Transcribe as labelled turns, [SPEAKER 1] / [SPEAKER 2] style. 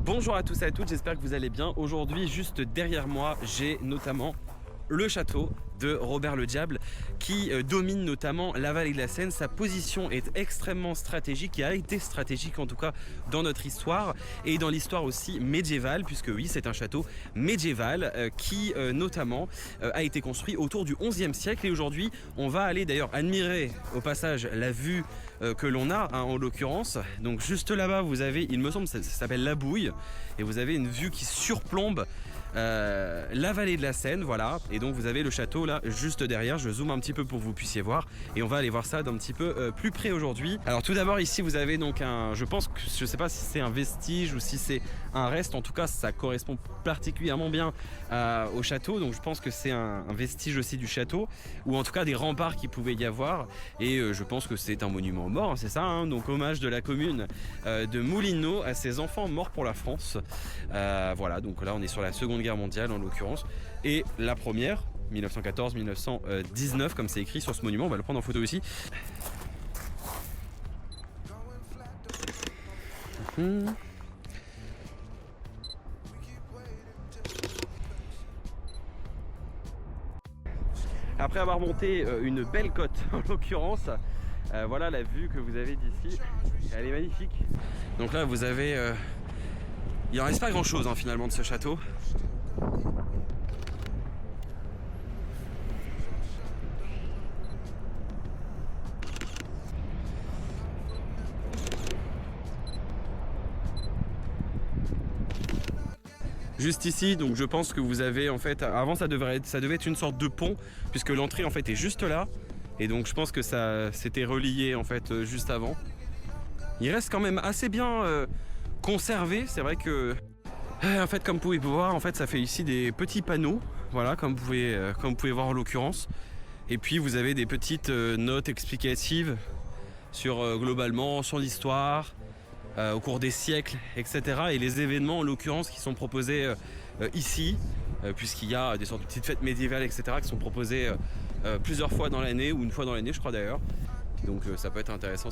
[SPEAKER 1] Bonjour à tous et à toutes, j'espère que vous allez bien. Aujourd'hui, juste derrière moi, j'ai notamment le château de Robert le Diable qui domine notamment la vallée de la Seine. Sa position est extrêmement stratégique et a été stratégique en tout cas dans notre histoire et dans l'histoire aussi médiévale, puisque oui, c'est un château médiéval qui notamment a été construit autour du 11e siècle. Et aujourd'hui on va aller d'ailleurs admirer au passage la vue que l'on a en l'occurrence. Donc juste là-bas vous avez, il me semble ça s'appelle la Bouille, et vous avez une vue qui surplombe la vallée de la Seine, voilà. Et donc vous avez le château là juste derrière, je zoome un petit peu pour que vous puissiez voir et on va aller voir ça d'un petit peu plus près aujourd'hui. Alors tout d'abord ici vous avez donc je pense que je sais pas si c'est un vestige ou si c'est un reste, en tout cas ça correspond particulièrement bien au château, donc je pense que c'est un vestige aussi du château, ou en tout cas des remparts qui pouvaient y avoir, et je pense que c'est un monument aux morts, hein, c'est ça, hein, donc hommage de la commune de Moulineaux à ses enfants morts pour la France. Voilà, donc là on est sur la Seconde Guerre mondiale en l'occurrence, et la première 1914-1919 comme c'est écrit sur ce monument. On va le prendre en photo ici. Après avoir monté une belle côte en l'occurrence, voilà la vue que vous avez d'ici, elle est magnifique. Donc là vous avez il en reste pas grand chose hein, finalement de ce château. Juste ici, donc je pense que vous avez en fait, avant ça devait être une sorte de pont, puisque l'entrée en fait est juste là, et donc je pense que ça s'était relié en fait juste avant. Il reste quand même assez bien conservé, c'est vrai que en fait comme vous pouvez voir, en fait ça fait ici des petits panneaux, voilà, comme vous pouvez voir en l'occurrence, et puis vous avez des petites notes explicatives sur globalement sur l'histoire. Au cours des siècles, etc. Et les événements en l'occurrence qui sont proposés ici, puisqu'il y a des sortes de petites fêtes médiévales, etc. qui sont proposées plusieurs fois dans l'année, ou une fois dans l'année je crois d'ailleurs. Donc ça peut être intéressant.